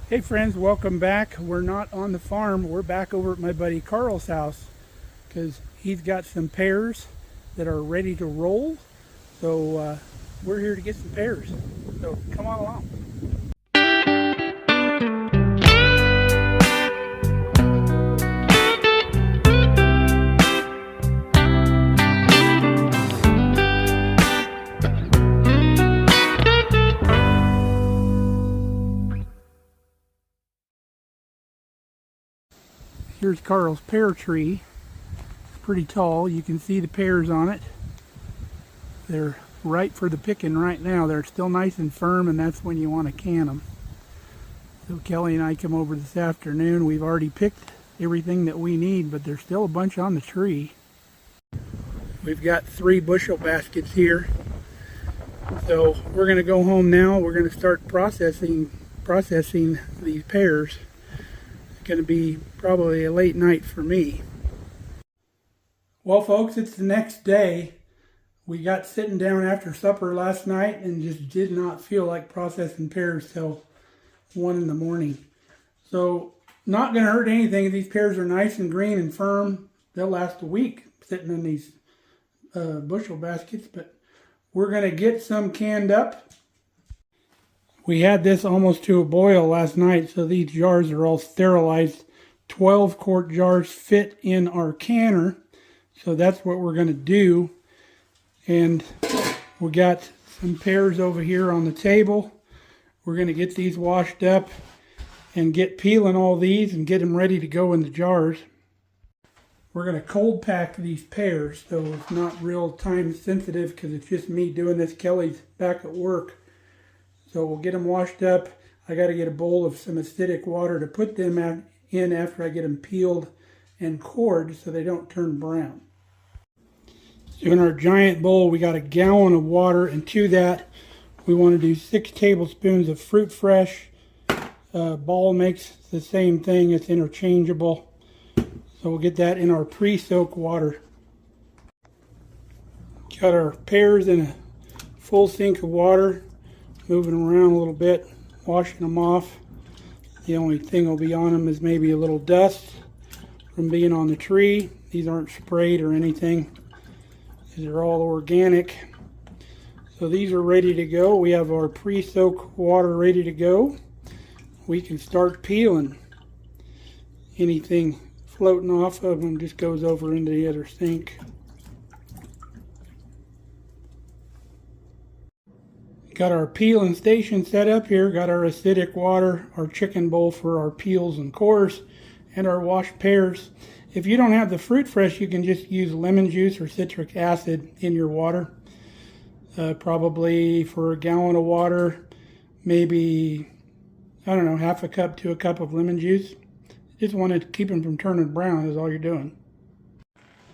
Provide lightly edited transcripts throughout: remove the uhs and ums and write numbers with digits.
Hey friends, welcome back. We're not on the farm. We're back over at my buddy Carl's house because he's got some pears that are ready to roll. So we're here to get some pears. So come on along. Here's Carl's pear tree. It's pretty tall. You can see the pears on it. They're ripe for the picking right now. They're still nice and firm, and that's when you want to can them. So Kelly and I come over this afternoon. We've already picked everything that we need, but there's still a bunch on the tree. We've got 3 bushel baskets here. So we're going to go home now. We're going to start processing these pears. Going to be probably a late night for me. Well folks, it's the next day. We got sitting down after supper last night and just did not feel like processing pears till 1 in the morning. So not going to hurt anything. These pears are nice and green and firm. They'll last a week sitting in these bushel baskets, but we're going to get some canned up. We had this almost to a boil last night, so these jars are all sterilized. 12-quart jars fit in our canner, so that's what we're going to do. And we got some pears over here on the table. We're going to get these washed up and get peeling all these and get them ready to go in the jars. We're going to cold pack these pears, so it's not real time sensitive because it's just me doing this. Kelly's back at work. So we'll get them washed up. I got to get a bowl of some acidic water to put them in after I get them peeled and cored so they don't turn brown. So in our giant bowl, we got a gallon of water, and to that, we want to do 6 tablespoons of Fruit Fresh. Ball makes the same thing. It's interchangeable. So we'll get that in our pre-soak water. Got our pears in a full sink of water. Moving around a little bit, washing them off. The only thing will be on them is maybe a little dust from being on the tree. These aren't sprayed or anything. These are all organic. So these are ready to go. We have our pre-soak water ready to go. We can start peeling. Anything floating off of them just goes over into the other sink. Got our peeling station set up here, got our acidic water, our chicken bowl for our peels and cores, and our washed pears. If you don't have the Fruit Fresh, you can just use lemon juice or citric acid in your water. Probably for a gallon of water, maybe, I don't know, half a cup to a cup of lemon juice. Just want to keep them from turning brown is all you're doing.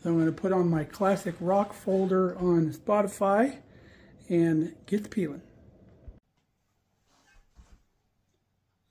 So I'm going to put on my classic rock folder on Spotify and get the peeling.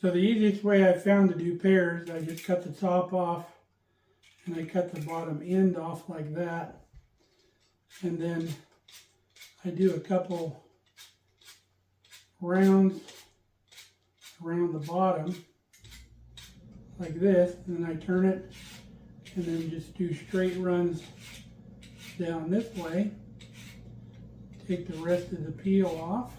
So the easiest way I've found to do pears, I just cut the top off and I cut the bottom end off like that. And then I do a couple rounds around the bottom like this, and then I turn it and then just do straight runs down this way. Take the rest of the peel off.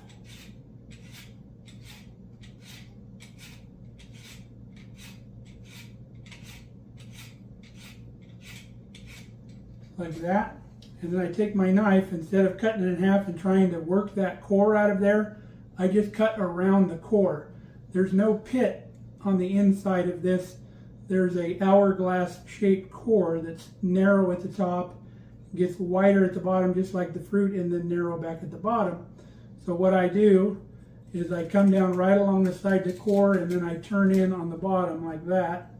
Like that. And then I take my knife, instead of cutting it in half and trying to work that core out of there, I just cut around the core. There's no pit on the inside of this. There's a hourglass shaped core that's narrow at the top, gets wider at the bottom just like the fruit, and then narrow back at the bottom. So what I do is I come down right along the side of the core, and then I turn in on the bottom like that.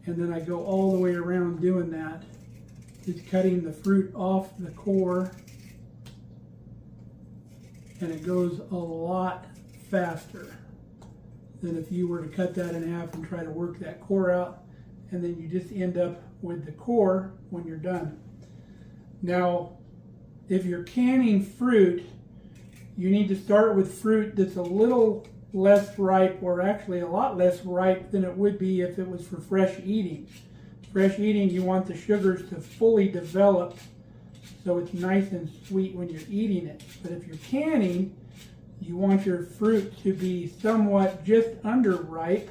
And then I go all the way around doing that. Just cutting the fruit off the core. And it goes a lot faster than if you were to cut that in half and try to work that core out. And then you just end up with the core when you're done. Now, if you're canning fruit, you need to start with fruit that's a little less ripe, or actually a lot less ripe than it would be if it was for fresh eating. Fresh eating, you want the sugars to fully develop so it's nice and sweet when you're eating it. But if you're canning, you want your fruit to be somewhat just under ripe,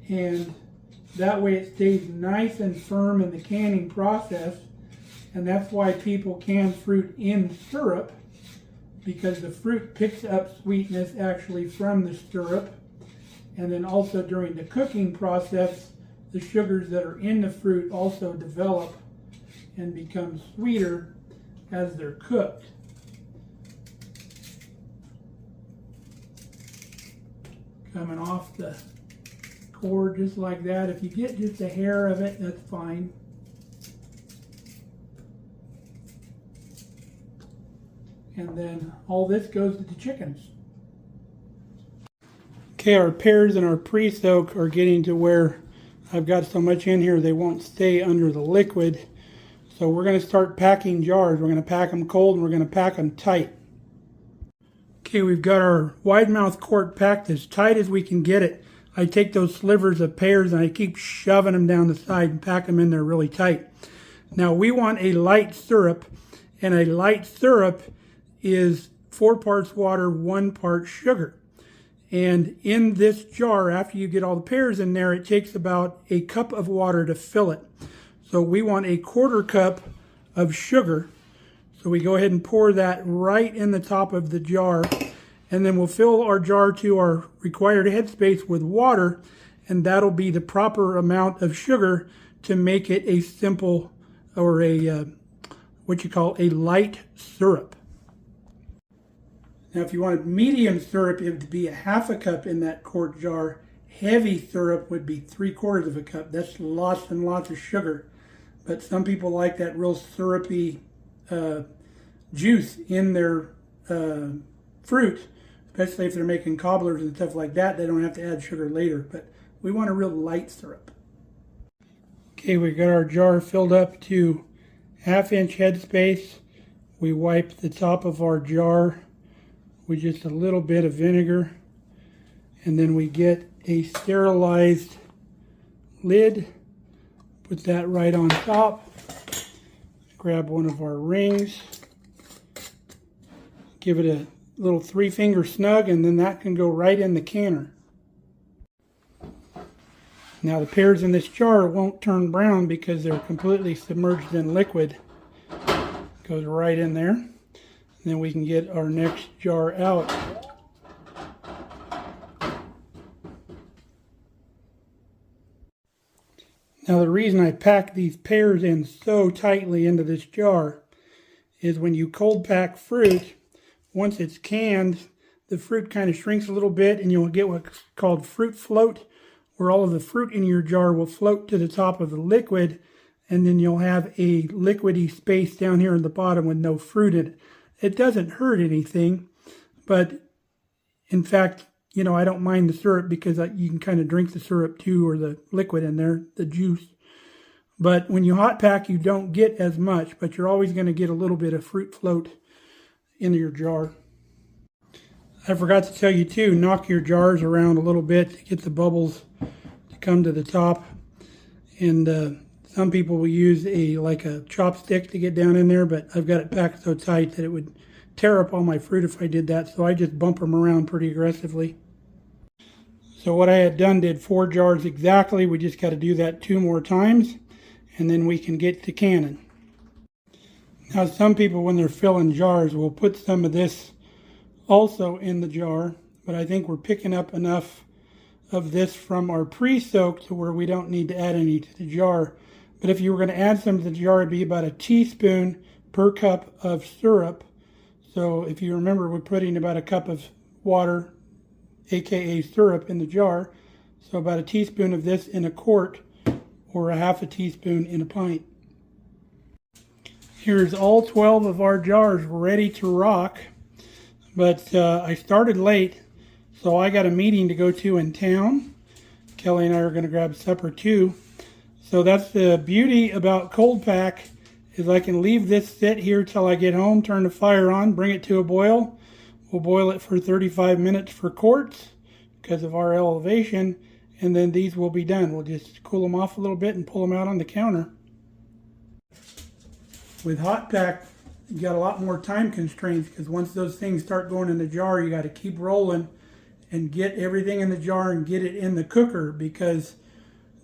and that way it stays nice and firm in the canning process. And that's why people can fruit in syrup, because the fruit picks up sweetness actually from the syrup. And then also during the cooking process, the sugars that are in the fruit also develop and become sweeter as they're cooked. Coming off the cord just like that. If you get just a hair of it, that's fine. And then all this goes to the chickens. Okay, our pears and our pre-soak are getting to where I've got so much in here they won't stay under the liquid. So we're going to start packing jars. We're going to pack them cold and we're going to pack them tight. Okay, we've got our wide mouth quart packed as tight as we can get it. I take those slivers of pears and I keep shoving them down the side and pack them in there really tight. Now we want a light syrup, and a light syrup is 4 parts water, 1 part sugar. And in this jar, after you get all the pears in there, it takes about a cup of water to fill it. So we want a 1/4 cup of sugar. So we go ahead and pour that right in the top of the jar, and then we'll fill our jar to our required headspace with water, and that'll be the proper amount of sugar to make it a simple, or a what you call a light syrup. Now if you wanted medium syrup, it would be a 1/2 cup in that quart jar. Heavy syrup would be 3/4 of a cup. That's lots and lots of sugar. But some people like that real syrupy juice in their fruit, especially if they're making cobblers and stuff like that. They don't have to add sugar later, but we want a real light syrup. Okay, we got our jar filled up to 1/2 inch headspace. We wipe the top of our jar with just a little bit of vinegar, and then we get a sterilized lid, put that right on top, grab one of our rings, give it a little 3-finger snug, and then that can go right in the canner. Now the pears in this jar won't turn brown because they're completely submerged in liquid. Goes right in there. And then we can get our next jar out. Now the reason I pack these pears in so tightly into this jar is when you cold pack fruit, once it's canned, the fruit kind of shrinks a little bit and you'll get what's called fruit float, where all of the fruit in your jar will float to the top of the liquid, and then you'll have a liquidy space down here in the bottom with no fruit in it. It doesn't hurt anything, but in fact, you know, I don't mind the syrup because you can kind of drink the syrup too, or the liquid in there, the juice. But when you hot pack, you don't get as much, but you're always going to get a little bit of fruit float into your jar. I forgot to tell you too, knock your jars around a little bit to get the bubbles to come to the top. And some people will use like a chopstick to get down in there, but I've got it packed so tight that it would tear up all my fruit if I did that, so I just bump them around pretty aggressively. So what I had done did 4 jars exactly. We just got to do that 2 more times, and then we can get to canning. Now some people, when they're filling jars, will put some of this also in the jar, but I think we're picking up enough of this from our pre-soak to where we don't need to add any to the jar. But if you were going to add some to the jar, it'd be about a teaspoon per cup of syrup. So if you remember, we're putting about a cup of water, aka syrup, in the jar. So about a teaspoon of this in a quart, or a 1/2 teaspoon in a pint. Here's all 12 of our jars ready to rock. But I started late, so I got a meeting to go to in town. Kelly and I are going to grab supper too. So that's the beauty about cold pack, is I can leave this sit here till I get home, turn the fire on, bring it to a boil. We'll boil it for 35 minutes for quarts because of our elevation, and then these will be done. We'll just cool them off a little bit and pull them out on the counter. With hot pack, you got a lot more time constraints because once those things start going in the jar, you got to keep rolling and get everything in the jar and get it in the cooker, because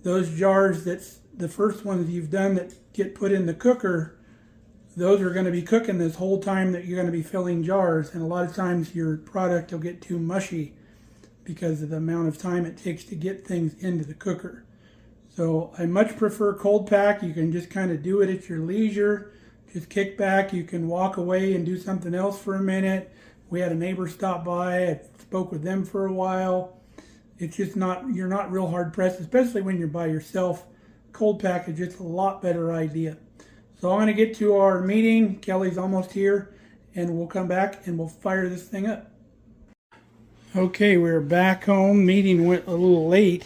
those jars, that's the first ones you've done that get put in the cooker, those are going to be cooking this whole time that you're going to be filling jars, and a lot of times your product will get too mushy because of the amount of time it takes to get things into the cooker. So I much prefer cold pack. You can just kind of do it at your leisure. Just kick back. You can walk away and do something else for a minute. We had a neighbor stop by. I spoke with them for a while. It's just not, you're not real hard pressed, especially when you're by yourself. Cold pack is just a lot better idea. So I'm going to get to our meeting. Kelly's almost here, and we'll come back and we'll fire this thing up. Okay, we're back home. Meeting went a little late,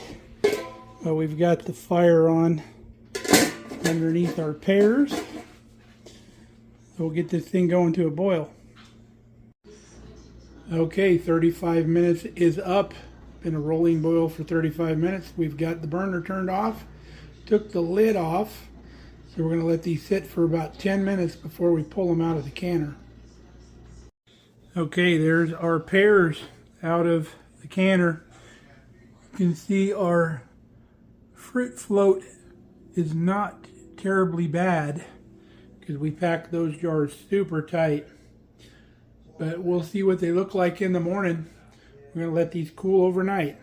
but we've got the fire on underneath our pears. So we'll get this thing going to a boil. Okay, 35 minutes is up. Been a rolling boil for 35 minutes. We've got the burner turned off. Took the lid off. So we're going to let these sit for about 10 minutes before we pull them out of the canner. Okay, there's our pears out of the canner. You can see our fruit float is not terribly bad because we packed those jars super tight. But we'll see what they look like in the morning. We're going to let these cool overnight.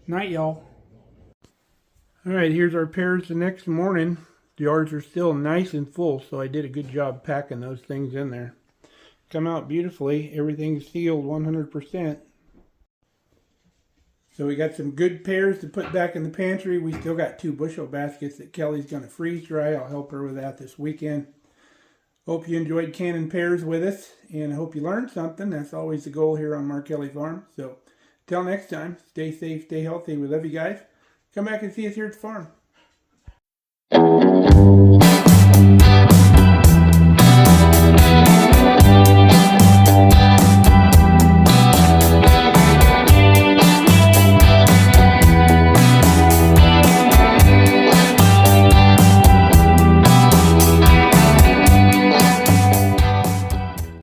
Night, y'all. Alright, here's our pears the next morning. The jars are still nice and full, so I did a good job packing those things in there. Come out beautifully. Everything's sealed 100%. So we got some good pears to put back in the pantry. We still got 2 bushel baskets that Kelly's going to freeze dry. I'll help her with that this weekend. Hope you enjoyed canning pears with us, and I hope you learned something. That's always the goal here on Markelly Farm. So, till next time, stay safe, stay healthy. We love you guys. Come back and see us here at the farm.